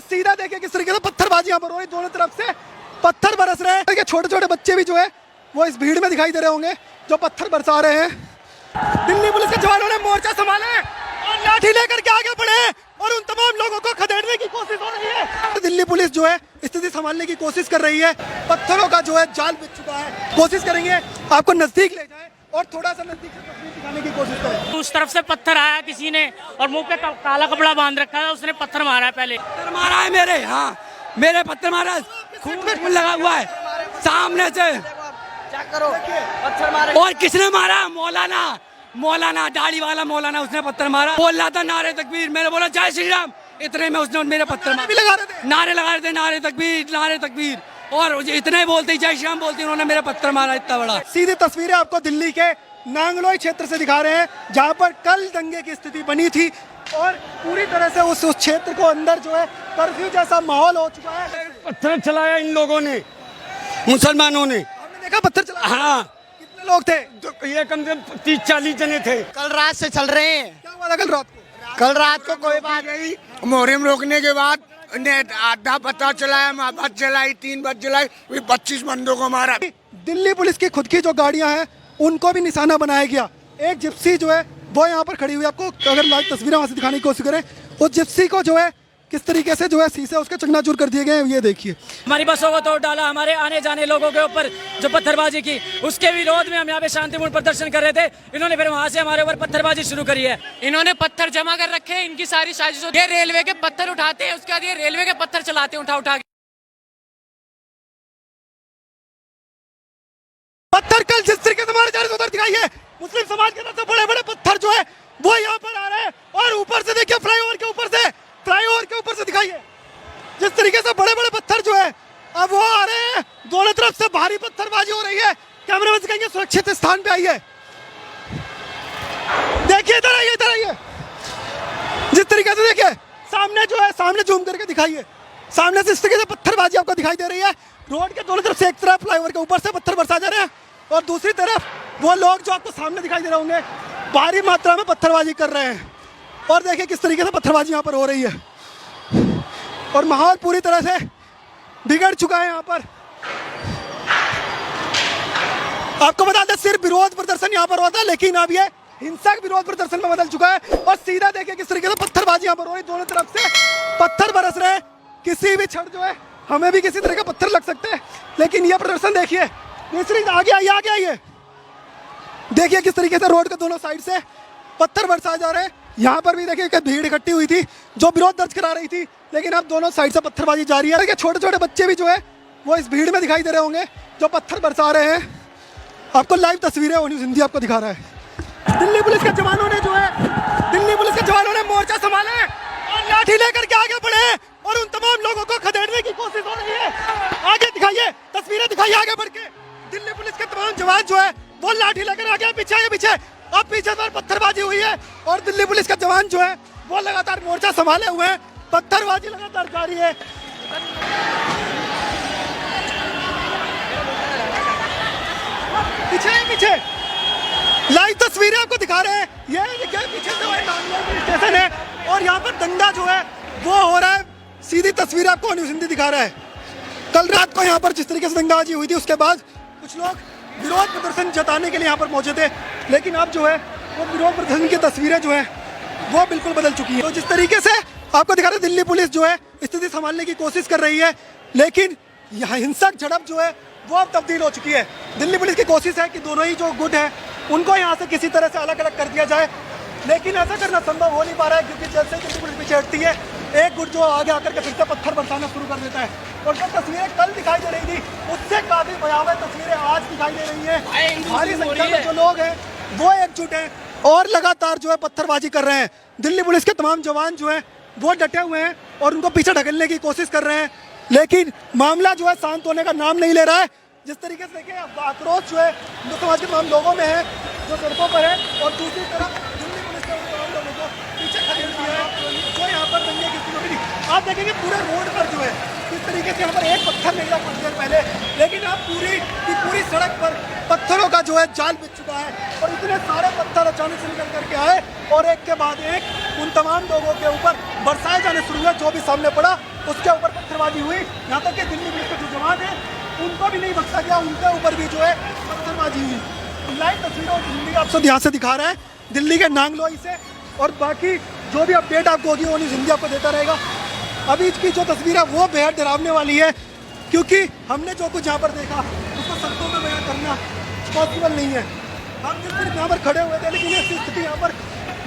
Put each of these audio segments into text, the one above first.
सीधा देखिए किस तरीके से पत्थरबाजी यहाँ पर हो रही, दोनों तरफ से पत्थर बरस रहे हैं। छोटे छोटे बच्चे भी जो है वो इस भीड़ में दिखाई दे रहे होंगे जो पत्थर बरसा रहे हैं। दिल्ली पुलिस के जवानों ने मोर्चा संभाले और लाठी लेकर के आगे बढ़े और उन तमाम लोगों को खदेड़ने की कोशिश हो रही है। दिल्ली पुलिस जो है स्थिति संभालने की कोशिश कर रही है, पत्थरों का जो है जाल बिछ चुका है। कोशिश करेंगे आपको नजदीक ले जाए और थोड़ा सा नजदीक से तस्वीर दिखाने की कोशिश करें। उस तरफ से पत्थर आया किसी ने और मुंह पे काला कपड़ा बांध रखा है, उसने पत्थर मारा है। पहले पत्थर मारा है मेरे, हाँ मेरे पत्थर मारा, खून लगा हुआ है सामने से। करो पत्थर मारे। और किसने मारा? मौलाना दाढ़ी वाला मौलाना, उसने पत्थर मारा। बोल रहा था नारे तकबीर, मैंने बोला जय श्री राम, इतने में उसने मेरे पत्थर मारे। नारे लगा रहे थे, नारे तकबीर, और इतने बोलते ही जय श्री राम बोलते उन्होंने मेरा पत्थर मारा इतना बड़ा। सीधी तस्वीरें आपको दिल्ली के नांगलोई क्षेत्र से दिखा रहे हैं जहां पर कल दंगे की स्थिति बनी थी और पूरी तरह से उस क्षेत्र को अंदर जो है कर्फ्यू जैसा माहौल हो चुका है। पत्थर चलाया इन लोगों ने, मुसलमानों ने। आपने देखा पत्थर चला? हाँ। कितने लोग थे? तो ये कम से कम 30-40 जने थे। कल रात से चल रहे हैं। क्या हुआ था कल रात को? कल रात को कोई बात नहीं, मुहर्रम रोकने के बाद आधा पता चलाया, मोहब्बत चलाई, 3 बज चलाई, 25 बंदों को मारा। दिल्ली पुलिस की खुद की जो गाड़ियां हैं उनको भी निशाना बनाया गया। एक जिप्सी जो है वो यहाँ पर खड़ी हुई, आपको अगर लाइव तस्वीरें वहां से दिखाने की कोशिश करें, उस जिप्सी को जो है किस तरीके से जो है शीशे उसके चकनाचूर कर दिए गए हैं, ये देखिए। हमारी बसों को तोड़ डाला, हमारे आने जाने लोगों के ऊपर जो पत्थरबाजी की, उसके विरोध में हम यहाँ पे शांतिपूर्ण प्रदर्शन कर रहे थे। इन्होंने फिर वहाँ से हमारे ऊपर पत्थरबाजी शुरू करी है। इन्होंने पत्थर जमा कर रखे हैं, इनकी सारी साजिशों। ये रेलवे के पत्थर उठाते हैं, उसके बाद ये रेलवे के पत्थर चलाते हैं उठा के। पत्थर कल जिस तरीके से हमारे जा रहे थे उधर दिखाइए, मुस्लिम समाज के तरफ से बड़े बड़े पत्थर जो है वो यहाँ पर आ रहे हैं और ऊपर से देखिए फ्लाईओवर के ऊपर से दिखाइए जिस तरीके से बड़े बड़े पत्थर जो है अब वो आ रहे हैं। दोनों तरफ से भारी पत्थरबाजी हो रही है। कैमरामैन से कहेंगे सुरक्षित स्थान पे आइए, देखिए इधर आइए। जिस तरीके से देखिए सामने जो है, सामने जूम करके दिखाइए, सामने से इस तरीके से पत्थरबाजी आपको दिखाई दे रही है। रोड के दोनों तरफ से, एक तरफ फ्लाईओवर के ऊपर से पत्थर बरसा जा रहे हैं और दूसरी तरफ वो लोग जो आपको सामने दिखाई दे रहे होंगे भारी मात्रा में पत्थरबाजी कर रहे हैं। और देखिए किस तरीके से पत्थरबाजी यहाँ पर हो रही है और माहौल पूरी तरह से बिगड़ चुका है यहाँ पर। आपको बता दें सिर्फ विरोध प्रदर्शन यहाँ पर होता है, लेकिन अब ये हिंसक विरोध प्रदर्शन में बदल चुका है। और सीधा देखिए किस तरीके से पत्थरबाजी यहाँ पर हो रही, दोनों तरफ से पत्थर बरस रहे हैं। किसी भी क्षण जो है हमें भी किसी तरह का पत्थर लग सकते हैं, लेकिन ये प्रदर्शन देखिए, आगे आइए, देखिए किस तरीके से रोड के दोनों साइड से पत्थर बरसाए जा रहे हैं। यहाँ पर भी देखिए भीड़ इकट्ठी हुई थी जो विरोध दर्ज करा रही थी, लेकिन अब दोनों साइड से पत्थरबाजी जारी है। देखिए छोटे छोटे बच्चे भी जो है वो इस भीड़ में दिखाई दे रहे होंगे जो पत्थर बरसा रहे हैं। आपको लाइव तस्वीरें न्यूज़ हिंदी आपको दिखा रहा है। दिल्ली पुलिस के जवानों ने मोर्चा संभाले और लाठी लेकर के आगे बढ़े और उन तमाम लोगों को खदेड़ने की कोशिश हो रही है। आगे दिखाइए, तस्वीरें दिखाइए आगे बढ़ के। दिल्ली पुलिस के तमाम जवान जो है वो लाठी लेकर आगे, पीछे अब पीछे से पत्थरबाजी हुई है और दिल्ली पुलिस का जवान जो है वो लगातार मोर्चा संभाले हुए हैं। पत्थरबाजी लगातार जारी है। पीछे लाइव तस्वीरें आपको दिखा रहे हैं। ये देखिए पीछे से स्टेशन है और यहाँ पर दंगा जो है वो हो रहा है। सीधी तस्वीर आपको न्यूज़ हिंदी दिखा रहा है। कल रात को यहाँ पर जिस तरीके से दंगाबाजी हुई थी उसके बाद कुछ लोग विरोध प्रदर्शन जताने के लिए यहाँ पर पहुंचे थे, लेकिन अब जो है वो विरोध प्रदर्शन की तस्वीरें जो है वो बिल्कुल बदल चुकी है। तो जिस तरीके से आपको दिखा रहे दिल्ली पुलिस जो है स्थिति संभालने की कोशिश कर रही है, लेकिन यहाँ हिंसक झड़प जो है वो अब तब्दील हो चुकी है। दिल्ली पुलिस की कोशिश है कि दोनों ही जो गुट है उनको यहाँ से किसी तरह से अलग अलग कर दिया जाए, लेकिन ऐसा करना संभव हो नहीं पा रहा है क्योंकि जैसे दिल्ली पुलिस पीछे हटती है एक गुट जो आगे आकर के फिर से पत्थर बरसाना शुरू कर देता है। और जो तस्वीरें कल दिखाई दे रही थी उससे काफी भयावह तस्वीरें आज दिखाई दे रही है। भारी संख्या में जो लोग हैं वो एकजुट हैं और लगातार जो है पत्थरबाजी कर रहे हैं। दिल्ली पुलिस के तमाम जवान जो हैं वो डटे हुए हैं और उनको पीछे ढकेलने की कोशिश कर रहे हैं, लेकिन मामला जो है शांत होने का नाम नहीं ले रहा है। जिस तरीके से देखिए आक्रोश जो है हिंदू समाज के तमाम लोगों में है जो सड़कों पर है, और दूसरी तरफ दिल्ली पुलिस के तमाम लोगों को पीछे खदेड़ दिया है जो यहाँ पर दंगे की स्थिति थी। आप देखेंगे पूरे रोड पर जो है किस तरीके से यहाँ पर एक पत्थर नहीं था कुछ देर पहले, लेकिन अब पूरी सड़क पर पत्थरों का जो है जाल बिछ चुका है और इतने सारे पत्थर अचानक से निकल करके आए और एक के बाद एक उन तमाम लोगों के ऊपर बरसाए जाने शुरू हुए। जो भी सामने पड़ा उसके ऊपर पत्थरबाजी हुई। यहाँ तक कि दिल्ली पुलिस के जो जवान है उनको भी नहीं बख्शा गया, उनके ऊपर भी जो है पत्थरबाजी हुई। लाइव तस्वीरें और हिंदी आपको यहाँ से दिखा रहा है दिल्ली के नांगलोई से, और बाकी जो भी अपडेट आपको होगी वो न्यूज़ हिंदी आपको देता रहेगा। अभी की जो तस्वीर है वो बेहद डरावने वाली है, क्योंकि हमने जो कुछ यहाँ पर देखा उसको शब्दों में बयान करना पॉसिबल नहीं है। हम सिर्फ यहाँ पर खड़े हुए थे, लेकिन ये स्थिति यहाँ पर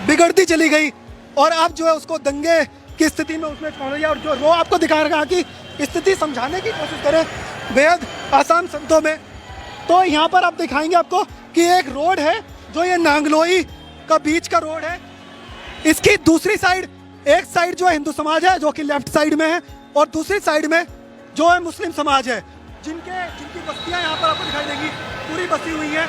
बिगड़ती चली गई और आप जो है उसको दंगे की स्थिति में उसमें छोड़ दिया। और जो वो आपको दिखा रहा कि स्थिति समझाने की कोशिश करें बेहद आसान शब्दों में, तो यहाँ पर आप दिखाएंगे आपको कि एक रोड है जो ये नांगलोई का बीच का रोड है। इसकी दूसरी साइड, एक साइड जो है हिंदू समाज है जो कि लेफ्ट साइड में है, और दूसरी साइड में जो है मुस्लिम समाज है, जिनकी बस्तियां यहाँ पर आपको दिखाई देंगी पूरी बसी हुई है।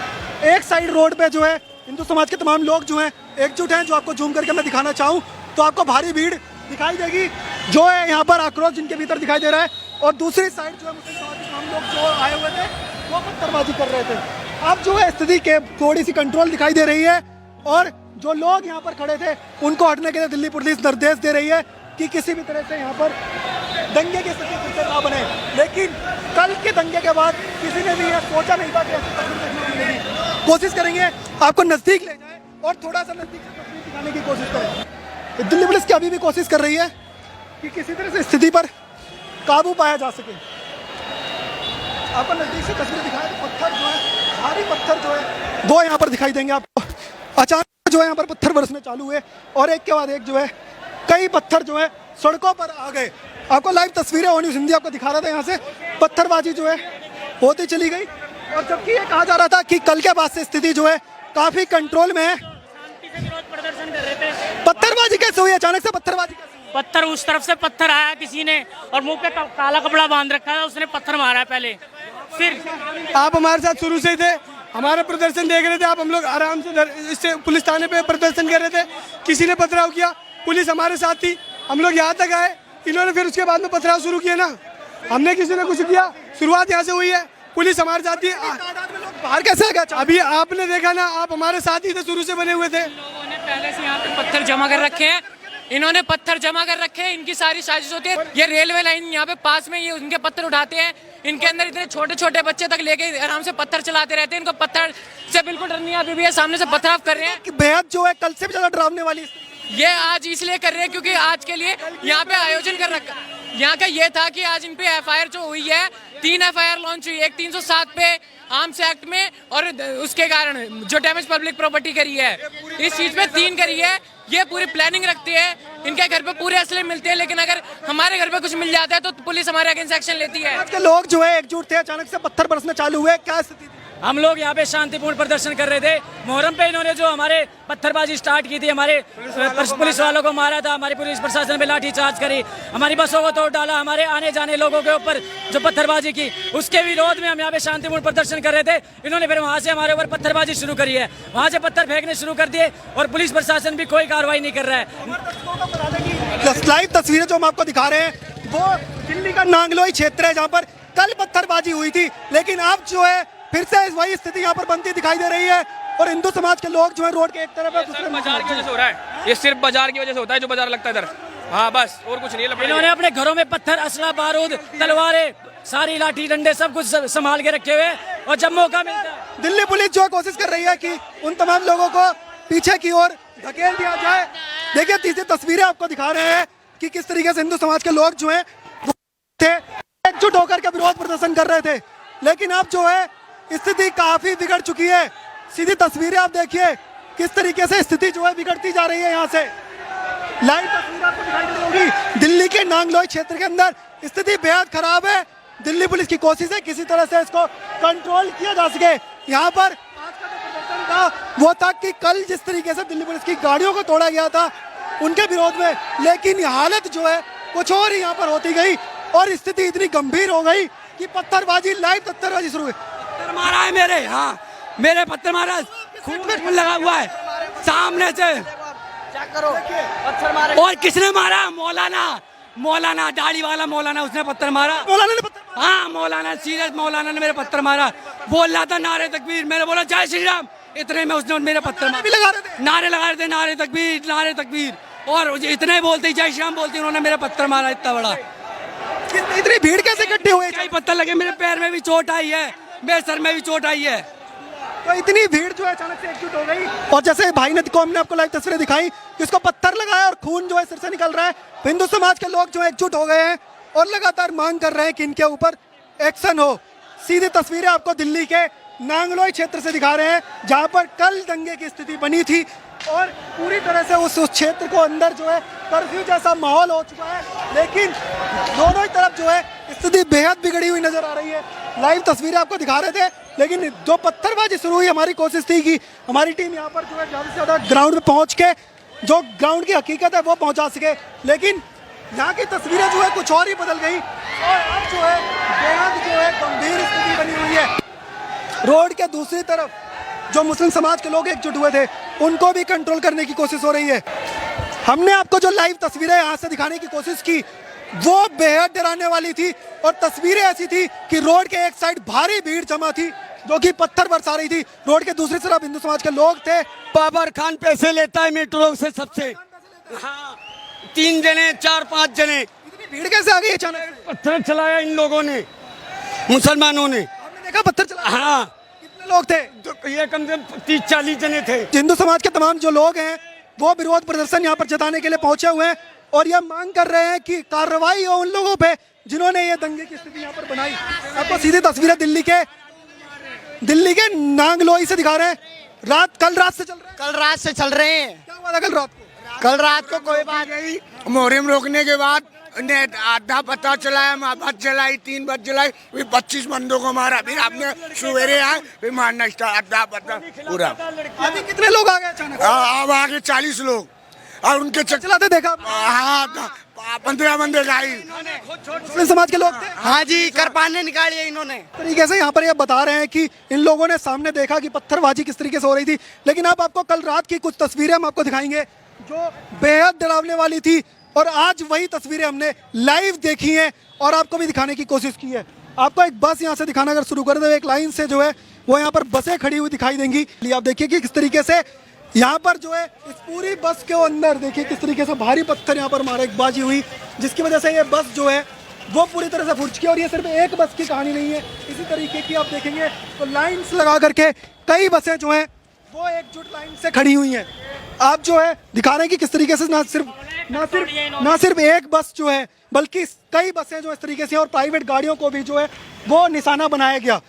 एक साइड रोड पे जो है हिंदू समाज के तमाम लोग जो हैं एकजुट हैं, जो आपको जूम करके मैं दिखाना चाहूँ तो आपको भारी भीड़ दिखाई देगी जो है यहाँ पर आक्रोश जिनके भीतर दिखाई दे रहा है, और दूसरी साइड जो है मुस्लिम समाज के तमाम लोग जो आए हुए थे वो पत्थरबाजी कर रहे थे। अब जो है स्थिति के थोड़ी सी कंट्रोल दिखाई दे रही है, और जो लोग यहाँ पर खड़े थे उनको हटने के लिए दिल्ली पुलिस निर्देश दे रही है कि किसी भी तरह से यहाँ पर दंगे की स्थिति फिर से ना बने। लेकिन कल के दंगे के बाद किसी ने भी ये सोचा नहीं था कि ऐसी तस्वीर देखने को मिलेगी। कोशिश करेंगे आपको नज़दीक ले जाए और थोड़ा सा नज़दीक से तस्वीर दिखाने की कोशिश करें। दिल्ली पुलिस की अभी भी कोशिश कर रही है कि किसी तरह से स्थिति पर काबू पाया जा सके। आपको नज़दीक से तस्वीर दिखाएं तो पत्थर जो है, भारी पत्थर जो है दो यहाँ पर दिखाई देंगे आपको। अचानक जो है यहाँ पर पत्थर बरसने चालू हुए और एक के बाद एक जो है कई पत्थर जो है सड़कों पर आ गए। आपको लाइव तस्वीरें और न्यूज़ हिंदी आपको दिखा रहा था, यहाँ से पत्थरबाजी जो है होती चली गई, और जबकि ये कहा जा रहा था कि कल के बाद से स्थिति जो है काफ़ी कंट्रोल में है। प्रदर्शन कर रहे थे। पत्थरबाजी कैसे हुई, अचानक से पत्थरबाजी कैसे हुई? पत्थर उस तरफ से पत्थर आया किसी ने और मुंह पे काला कपड़ा बांध रखा है, उसने पत्थर मारा है पहले। फिर आप हमारे साथ शुरू से ही थे, हमारा प्रदर्शन देख रहे थे आप, हम लोग आराम से इससे पुलिस थाने पे प्रदर्शन कर रहे थे, किसी ने पथराव किया, पुलिस हमारे साथ थी, हम लोग यहाँ तक आए, इन्होंने फिर उसके बाद में पथराव शुरू किया ना, हमने किसी ने कुछ किया, शुरुआत यहाँ से हुई है, पुलिस हमारे साथ थी। बाहर कैसे आ गया? अभी आपने देखा ना, आप हमारे साथ ही थे, शुरू से बने हुए थे। लोगों ने पहले से यहाँ पे पत्थर जमा कर रखे हैं, इन्होंने पत्थर जमा कर रखे हैं, इनकी सारी साजिश होती है। ये रेलवे लाइन यहाँ पे पास में, ये उनके पत्थर उठाते हैं, इनके अंदर इतने छोटे छोटे बच्चे तक लेके आराम से पत्थर चलाते रहते हैं, इनको पत्थर से बिल्कुल डर नहीं है। अभी भी ये सामने से पथराव कर रहे हैं। कि बेहद जो है कल से भी ज्यादा डरावने वाली ये आज इसलिए कर रहे हैं क्योंकि आज के लिए यहाँ पे आयोजन कर रखा। यहाँ का ये था कि आज इन पे एफआईआर जो हुई है, 3 एफआईआर लॉन्च हुई, एक 307 पे आर्म्स एक्ट में, और उसके कारण जो डैमेज पब्लिक प्रॉपर्टी करी है, इस चीज पे 3 करी है। ये पूरी प्लानिंग रखती है, इनके घर पे पूरे असले मिलते हैं, लेकिन अगर हमारे घर पे कुछ मिल जाता है तो पुलिस हमारे अगेंस्ट एक्शन लेती है। आज के लोग जो है एकजुट थे, अचानक से पत्थर बरसने चालू हुए, क्या स्थिति थी? हम लोग यहाँ पे शांतिपूर्ण प्रदर्शन कर रहे थे। मुहर्रम पे इन्होंने जो हमारे पत्थरबाजी स्टार्ट की थी, हमारे पुलिस वालों को मारा था, हमारी पुलिस प्रशासन पे लाठी चार्ज करी, हमारी बसों को तोड़ डाला, हमारे आने जाने लोगों के ऊपर जो पत्थरबाजी की, उसके विरोध में हम यहाँ पे शांतिपूर्ण प्रदर्शन कर रहे थे। इन्होंने फिर वहाँ से हमारे ऊपर पत्थरबाजी शुरू करी है, वहाँ से पत्थर फेंकने शुरू कर दिए, और पुलिस प्रशासन भी कोई कार्रवाई नहीं कर रहा है। लाइव तस्वीरें जो हम आपको दिखा रहे हैं वो दिल्ली का नांगलोई क्षेत्र है, जहाँ पर कल पत्थरबाजी हुई थी, लेकिन अब जो है फिर से वही स्थिति यहाँ पर बनती दिखाई दे रही है, और हिंदू समाज के लोग जो है रोड के एक तरफ है, दूसरे बाजार की वजह से हो रहा है, ये सिर्फ बाजार की वजह से होता है, जो बाजार लगता है इधर, हाँ बस, और कुछ नहीं है। इन्होंने अपने घरों में पत्थर, असला, बारूद, तलवारें, सारी लाठी डंडे सब कुछ संभाल के रखे हुए, और जब मौका मिलता है दिल्ली पुलिस जो कोशिश कर रही है कि उन तमाम लोगों को पीछे की ओर धकेल दिया जाए। देखिए तीसरी तस्वीरें आपको दिखा रहे हैं कि किस तरीके से हिंदू समाज के लोग जो है एकजुट होकर के विरोध प्रदर्शन कर रहे थे, लेकिन अब जो है स्थिति काफी बिगड़ चुकी है। सीधी तस्वीरें आप देखिए किस तरीके से स्थिति जो है बिगड़ती जा रही है। यहाँ से लाइव तस्वीर आपको दिखाई दे रही होगी, दिल्ली के नांगलोई क्षेत्र के अंदर स्थिति बेहद खराब है। दिल्ली पुलिस की कोशिश है किसी तरह से इसको कंट्रोल किया जा सके। यहाँ पर आज का जो प्रदर्शन था वो था कि कल जिस तरीके से दिल्ली पुलिस की गाड़ियों को तोड़ा गया था उनके विरोध में, लेकिन हालत जो है कुछ और ही यहाँ पर होती गई, और स्थिति इतनी गंभीर हो गई कि पत्थरबाजी, लाइव पत्थरबाजी शुरू हुई। पत्थर मारा है मेरे, हाँ मेरे पत्थर मारा, खून लगा हुआ है सामने से। चेक करो, पत्थर मारे। और किसने मारा? मौलाना दाढ़ी वाला मौलाना, उसने पत्थर मारा। मौलाना ने पत्थर, हाँ मौलाना, सीरियस मौलाना ने मेरे पत्थर मारा। बोल रहा था नारे तकबीर, मैंने बोला जय श्री राम, इतने में उसने मेरे पत्थर भी लगा रहे थे, नारे लगा रहे थे, नारे तकबीर, और इतने बोलते जय श्री राम बोलते, उन्होंने मेरा पत्थर मारा इतना बड़ा। इतनी भीड़ कैसे इकट्ठे हुए? कई पत्थर लगे, मेरे पैर में भी चोट आई है, मेरे सर में भी चोट आई है। तो इतनी भीड़ जो है अचानक से एकजुट हो गई, और जैसे भाई ने को हमने आपको लाइव तस्वीरें दिखाई कि उसको पत्थर लगाया और खून जो है सिर से निकल रहा है। हिंदू समाज के लोग जो एकजुट हो गए हैं और लगातार मांग कर रहे हैं कि इनके ऊपर एक्शन हो। सीधी तस्वीरें आपको दिल्ली के नांगलोई क्षेत्र से दिखा रहे हैं, जहां पर कल दंगे की स्थिति बनी थी और पूरी तरह से उस क्षेत्र को अंदर जो है कर्फ्यू जैसा माहौल हो चुका है। लेकिन दोनों ही तरफ जो है स्थिति बेहद बिगड़ी हुई नजर आ रही है। लाइव तस्वीरें आपको दिखा रहे थे, लेकिन जो पत्थरबाजी शुरू हुई, हमारी कोशिश थी कि हमारी टीम यहाँ पर जो है ज़्यादा से ज़्यादा ग्राउंड में पहुँच के जो ग्राउंड की हकीकत है वो पहुँचा सके, लेकिन यहाँ की तस्वीरें जो है कुछ और ही बदल गई और अब जो है बेहद जो है गंभीर स्थिति बनी हुई है। रोड के दूसरी तरफ जो मुस्लिम समाज के लोग एकजुट हुए थे उनको भी कंट्रोल करने की कोशिश हो रही है। हमने आपको जो लाइव तस्वीरें यहाँ से दिखाने की कोशिश की वो बेहद डराने वाली थी और तस्वीरें ऐसी थी कि रोड के एक साइड भारी भीड़ जमा थी जो कि पत्थर बरसा रही थी। रोड के दूसरी तरफ हिंदू समाज के लोग थे। बाबर खान पैसे लेता है मेट्रो से सबसे, हाँ 3 जने 4-5 जने। इतनी भीड़ कैसे आ गई अचानक? पत्थर चलाया इन लोगों ने, मुसलमानों ने। आपने देखा पत्थर चला? हाँ, कितने लोग थे? तो ये कम से कम 30-40 जने थे। हिंदू समाज के तमाम जो लोग हैं वो विरोध प्रदर्शन यहाँ पर जताने के लिए पहुंचे हुए हैं और यह मांग कर रहे हैं कि कार्रवाई हो उन लोगों पे जिन्होंने ये दंगे की स्थिति यहाँ पर बनाई। आपको सीधी तस्वीरें दिल्ली के नांगलोई से दिखा रहे हैं। कल रात से चल रहे हैं। कल रात से चल रहे हैं। क्या हुआ था कल रात को? कल रात को कोई बात नहीं, मुहर्रम रोकने के बाद ने आधा पता चलाया, बस जलाई 3 बज जलाई, फिर 25 बंदों को मारा, फिर आपने सवेरे आए फिर मारना स्टार्ट, आधा पता पूरा। अभी कितने लोग आ गए अचानक? अब आगे 40 लोग और उनके चलाते देखा? हाँ 15 बंदे गाड़ी। मुस्लिम समाज के लोग थे। हाँ जी, करपाने निकाली है इन्होंने। तरीके से यहाँ पर ये बता रहे हैं कि इन लोगों ने सामने देखा कि पत्थरबाजी किस तरीके से हो रही थी, लेकिन अब आपको कल रात की कुछ तस्वीरें हम आपको दिखाएंगे जो बेहद डरावने वाली थी और आज वही तस्वीरें हमने लाइव देखी हैं और आपको भी दिखाने की कोशिश की है। आपको एक बस यहाँ से दिखाना अगर शुरू कर दे, एक लाइन से जो है वो यहाँ पर बसें खड़ी हुई दिखाई देंगी। आप देखिए कि किस तरीके से यहाँ पर जो है इस पूरी बस के अंदर देखिए किस तरीके से भारी पत्थर यहाँ पर मारेबाजी हुई, जिसकी वजह से ये बस जो है वो पूरी तरह से फूट चुकी है। और ये सिर्फ एक बस की कहानी नहीं है, इसी तरीके की आप देखेंगे तो लाइन्स लगा करके कई बसें जो हैं वो एकजुट लाइन से खड़ी हुई हैं। आप जो है दिखा रहे हैं कि किस तरीके से ना सिर्फ एक बस जो है बल्कि कई बसें जो इस तरीके से और प्राइवेट गाड़ियों को भी जो है वो निशाना बनाया गया।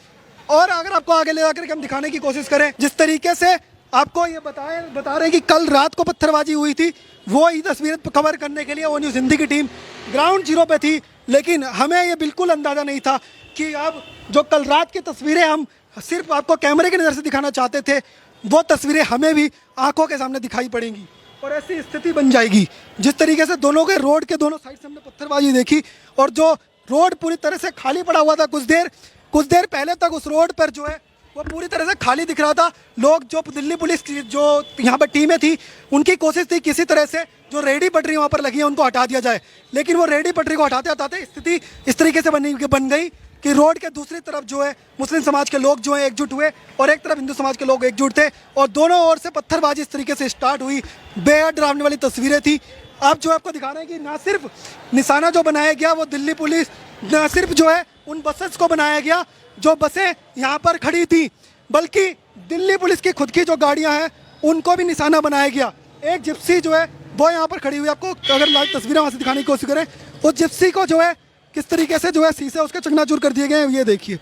और अगर आपको आगे ले जाकर के हम दिखाने की कोशिश करें, जिस तरीके से आपको ये बता रहे हैं कि कल रात को पत्थरबाजी हुई थी, वो ये तस्वीरें कवर करने के लिए वो न्यूज़ हिंदी की टीम ग्राउंड जीरो पे थी, लेकिन हमें ये बिल्कुल अंदाज़ा नहीं था कि अब जो कल रात की तस्वीरें हम सिर्फ आपको कैमरे की नज़र से दिखाना चाहते थे, वो तस्वीरें हमें भी आंखों के सामने दिखाई पड़ेंगी और ऐसी स्थिति बन जाएगी। जिस तरीके से दोनों के रोड के दोनों साइड से हमने पत्थरबाजी देखी और जो रोड पूरी तरह से खाली पड़ा हुआ था, कुछ देर पहले तक उस रोड पर जो है वो पूरी तरह से खाली दिख रहा था। लोग जो दिल्ली पुलिस की जो यहाँ पर टीमें थी उनकी कोशिश थी किसी तरह से जो रेडी पटरी वहाँ पर लगी है उनको हटा दिया जाए, लेकिन वो रेडी पटरी को हटाते हटाते स्थिति इस तरीके से बन गई कि रोड के दूसरी तरफ जो है मुस्लिम समाज के लोग जो है एकजुट हुए और एक तरफ हिंदू समाज के लोग एकजुट थे और दोनों ओर से पत्थरबाजी इस तरीके से स्टार्ट हुई। बेहद डरावने वाली तस्वीरें थी। अब जो आपको दिखा रहे हैं कि ना सिर्फ निशाना जो बनाया गया वो दिल्ली पुलिस, ना सिर्फ जो है उन बसेस को बनाया गया जो बसें यहाँ पर खड़ी थी, बल्कि दिल्ली पुलिस की खुद की जो गाड़ियाँ हैं उनको भी निशाना बनाया गया। एक जिप्सी जो है वो यहाँ पर खड़ी हुई, आपको अगर लाइव तस्वीरें वहाँ से दिखाने की कोशिश करें, उस जिप्सी को जो है किस तरीके से जो है शीशे उसके चकनाचूर कर दिए गए हैं। ये देखिए,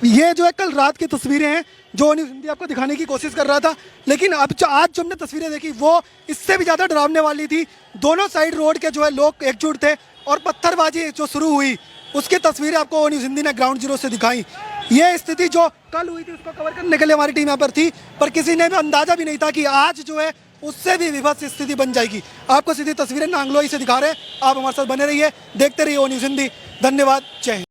ये जो है कल रात की तस्वीरें हैं जो न्यूज़ हिंदी आपको दिखाने की कोशिश कर रहा था, लेकिन अब जो आज जो हमने तस्वीरें देखी वो इससे भी ज़्यादा डरावने वाली थी। दोनों साइड रोड के जो है लोग एकजुट थे और पत्थरबाजी जो शुरू हुई उसकी तस्वीरें आपको न्यूज़ हिंदी ने ग्राउंड जीरो से दिखाई। ये स्थिति जो कल हुई थी उसको कवर करने के लिए हमारी टीम यहाँ पर थी, पर किसी ने भी अंदाज़ा भी नहीं था कि आज जो है उससे भी विभत्स स्थिति बन जाएगी। आपको सीधी तस्वीरें नांगलोई से दिखा रहे हैं। आप हमारे साथ बने रहिए, देखते रहिए न्यूज़ हिंदी। धन्यवाद, जय हिंद।